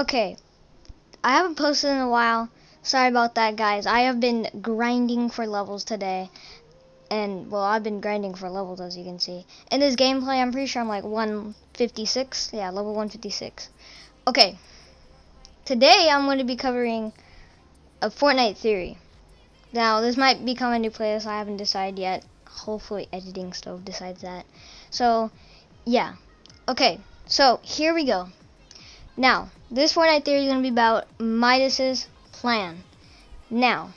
Okay, I haven't posted in a while. Sorry about that, guys. I have been grinding for levels today. And, well, I've been grinding for levels, as you can see. In this gameplay, I'm pretty sure I'm like 156. Yeah, level 156. Okay. Today, I'm going to be covering a Fortnite theory. Now, this might become a new playlist. I haven't decided yet. Hopefully, editing stuff decides that. So, yeah. Okay, so here we go. Now, this Fortnite theory is going to be about Midas's plan. Now,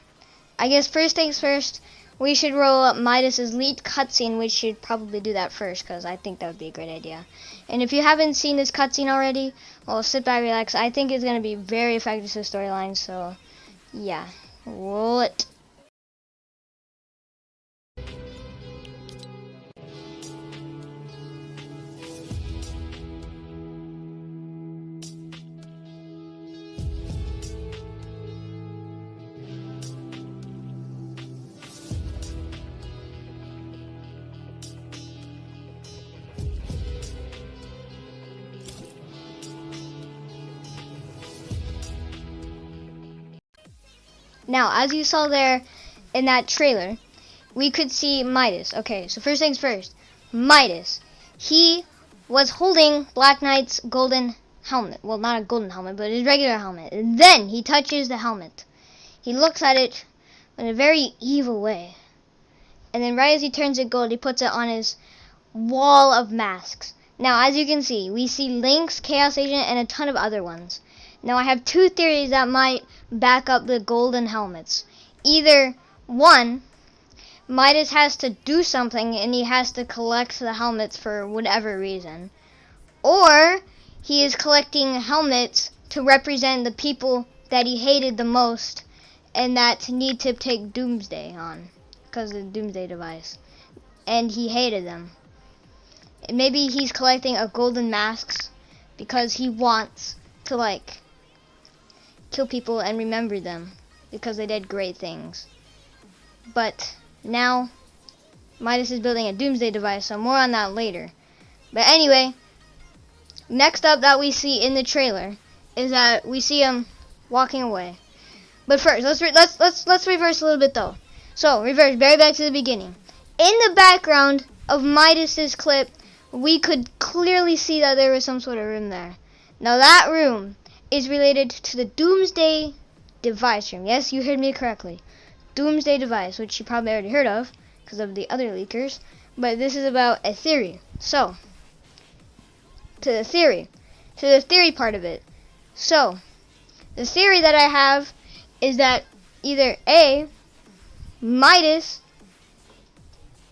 I guess first things first, we should roll up Midas's leaked cutscene. We should probably do that first, because I think that would be a great idea. And if you haven't seen this cutscene already, well, sit back, relax. I think it's going to be very effective to the storyline, so, yeah. Roll it. Now, as you saw there in that trailer, we could see Midas. Okay, so first things first. Midas. He was holding Black Knight's golden helmet. Well, not a golden helmet, but his regular helmet. And then he touches the helmet. He looks at it in a very evil way. And then right as he turns it gold, he puts it on his wall of masks. Now, as you can see, we see Lynx, Chaos Agent, and a ton of other ones. Now, I have two theories that might back up the golden helmets. Either, one, Midas has to do something and he has to collect the helmets for whatever reason. Or, he is collecting helmets to represent the people that he hated the most and that need to take Doomsday on, because of the Doomsday device. And he hated them. And maybe he's collecting a golden masks because he wants to, like, kill people and remember them because they did great things. But now Midas is building a Doomsday device, so more on that later. But anyway, next up that we see in the trailer is that we see him walking away. But first, let's reverse a little bit though. So reverse, very back to the beginning. In the background of Midas's clip, we could clearly see that there was some sort of room there. Now that room is related to the Doomsday device room. Yes, you heard me correctly. Doomsday device, which you probably already heard of because of the other leakers. But this is about a theory. So, to the theory part of it. So, the theory that I have is that either A, Midas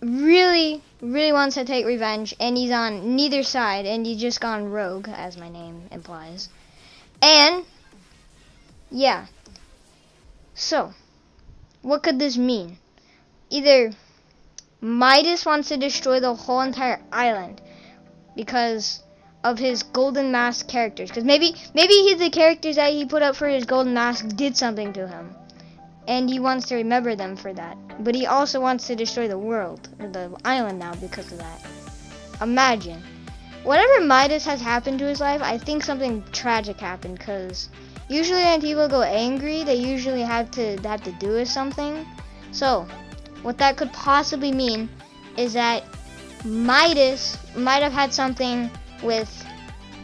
really wants to take revenge and he's on neither side and he's just gone rogue, as my name implies. And, yeah. So, what could this mean? Either Midas wants to destroy the whole entire island because of his golden mask characters. Because maybe the characters that he put up for his golden mask did something to him. And he wants to remember them for that. But he also wants to destroy the world, or the island now because of that. Imagine. Whatever Midas has happened to his life, I think something tragic happened, because usually when people go angry, they usually have to do with something. So, what that could possibly mean is that Midas might have had something with,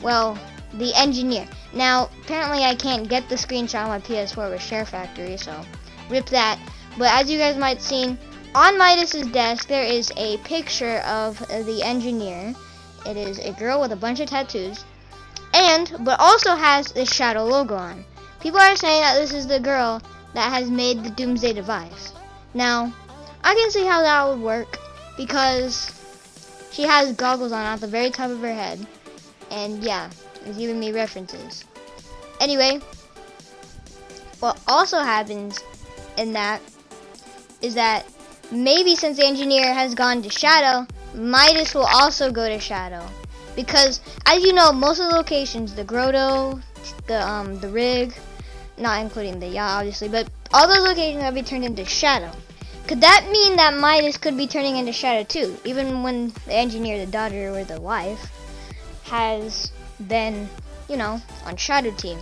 well, the engineer. Now, apparently I can't get the screenshot on my PS4 with SHAREfactory, so rip that. But as you guys might have seen, on Midas's desk there is a picture of the engineer. It is a girl with a bunch of tattoos, but also has the Shadow logo on. People are saying that this is the girl that has made the Doomsday device. Now, I can see how that would work because she has goggles on at the very top of her head, and yeah, it's giving me references. Anyway, what also happens in that is that maybe since the engineer has gone to Shadow, Midas will also go to Shadow, because as you know, most of the locations, the grotto, the rig, not including the yacht obviously, but all those locations will be turned into Shadow. Could that mean that Midas could be turning into Shadow too, even when the engineer, the daughter or the wife, has been, you know, on Shadow team?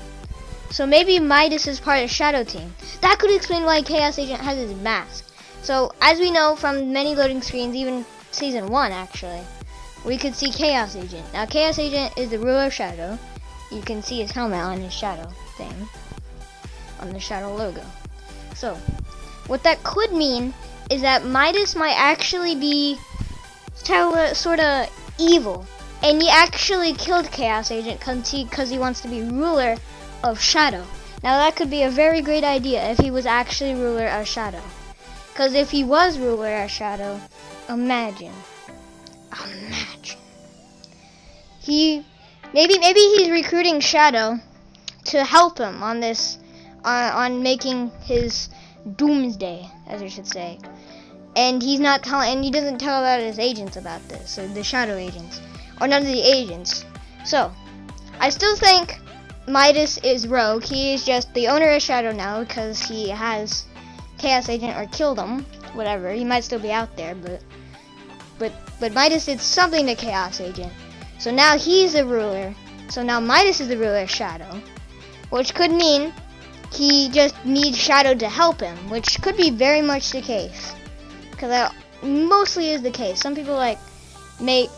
So maybe Midas is part of Shadow Team. That could explain why Chaos Agent has his mask. So as we know from many loading screens, even Season 1 actually, we could see Chaos Agent. Now Chaos Agent is the ruler of Shadow. You can see his helmet on his Shadow thing, on the Shadow logo. So what that could mean is that Midas might actually be sort of evil. And he actually killed Chaos Agent because he wants to be ruler of Shadow. Now that could be a very great idea if he was actually ruler of Shadow. Because if he was ruler of Shadow, imagine. Maybe he's recruiting Shadow to help him on this, on making his doomsday, as I should say. And he's not telling, and he doesn't tell about his agents about this, so the Shadow agents, or none of the agents. So I still think Midas is rogue. He is just the owner of Shadow now because he has Chaos Agent or killed him, whatever. He might still be out there, but Midas did something to Chaos Agent. So now he's the ruler. So now Midas is the ruler of Shadow, which could mean he just needs Shadow to help him, which could be very much the case. Because that mostly is the case. Some people make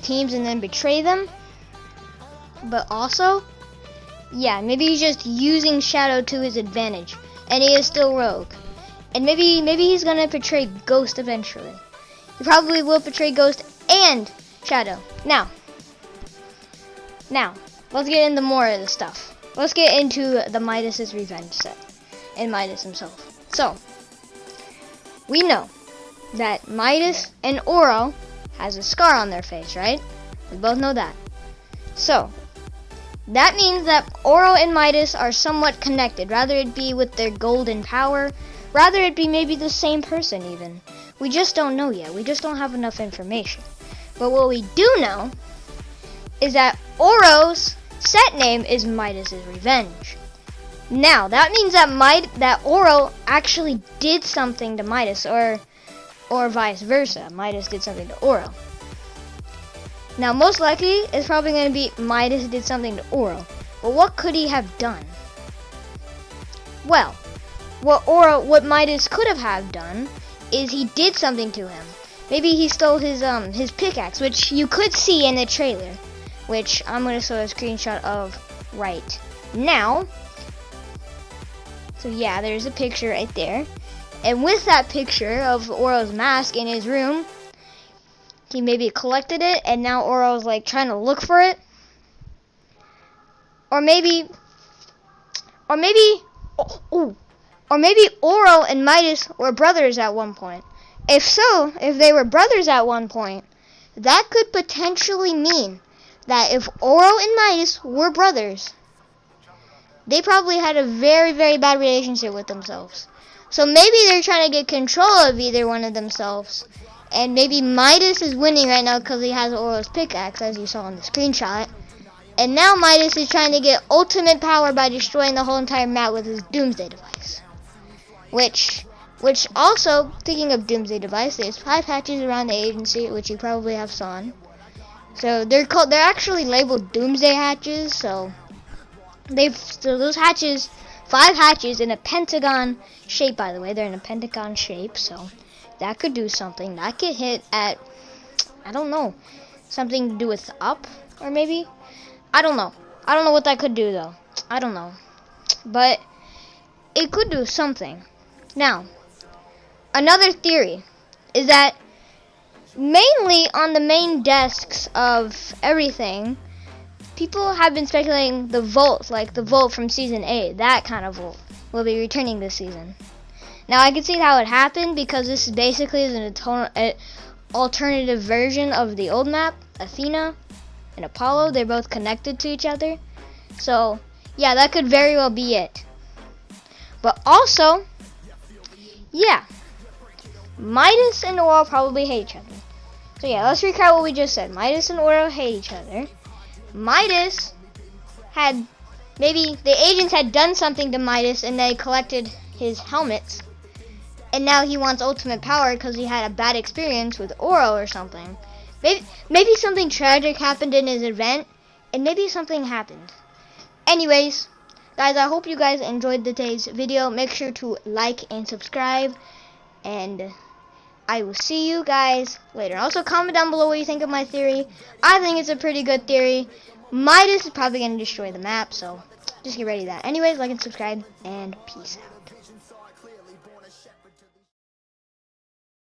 teams and then betray them. But also, yeah, maybe he's just using Shadow to his advantage, and he is still rogue. And maybe he's gonna betray Ghost eventually. He probably will betray Ghost and Shadow. Now, let's get into more of the stuff. Let's get into the Midas's revenge set and Midas himself. So, we know that Midas and Oro has a scar on their face, right? We both know that. So, that means that Oro and Midas are somewhat connected, rather it be with their golden power, rather it be maybe the same person even. We just don't know yet. We just don't have enough information. But what we do know is that Oro's set name is Midas's Revenge. Now, that means that Oro actually did something to Midas, or vice versa. Midas did something to Oro. Now, most likely, it's probably going to be Midas did something to Oro. But what could he have done? Well, what Midas could have done is he did something to him. Maybe he stole his pickaxe, which you could see in the trailer, which I'm going to show a screenshot of right now. So yeah, there's a picture right there. And with that picture of Oro's mask in his room, he maybe collected it, and now Oro's trying to look for it. Or maybe Oro and Midas were brothers at one point. If they were brothers at one point, that could potentially mean that if Oro and Midas were brothers, they probably had a very, very bad relationship with themselves. So maybe they're trying to get control of either one of themselves. And maybe Midas is winning right now because he has Oro's pickaxe, as you saw in the screenshot. And now Midas is trying to get ultimate power by destroying the whole entire map with his Doomsday device. Which also, thinking of Doomsday device, there's 5 hatches around the agency, which you probably have seen. So they're actually labeled Doomsday hatches. So those hatches, 5 hatches in a pentagon shape. By the way, they're in a pentagon shape. So that could do something. That could hit at, I don't know, something to do with up, or maybe, I don't know. I don't know what that could do though. I don't know, but it could do something. Now, another theory is that mainly on the main desks of everything, people have been speculating the Volt, like the Volt from Season 8, that kind of Volt, will be returning this season. Now, I can see how it happened because this is basically an alternative version of the old map, Athena and Apollo. They're both connected to each other. So, yeah, that could very well be it. But also, yeah, Midas and Oro probably hate each other. So yeah, let's recap what we just said. Midas and Oro hate each other. Midas had, maybe the agents had done something to Midas and they collected his helmets. And now he wants ultimate power because he had a bad experience with Oro or something. Maybe something tragic happened in his event, and maybe something happened. Anyways, guys, I hope you guys enjoyed today's video. Make sure to like and subscribe, and I will see you guys later. Also, comment down below what you think of my theory. I think it's a pretty good theory. Midas is probably going to destroy the map, so just get ready for that. Anyways, like and subscribe, and peace out.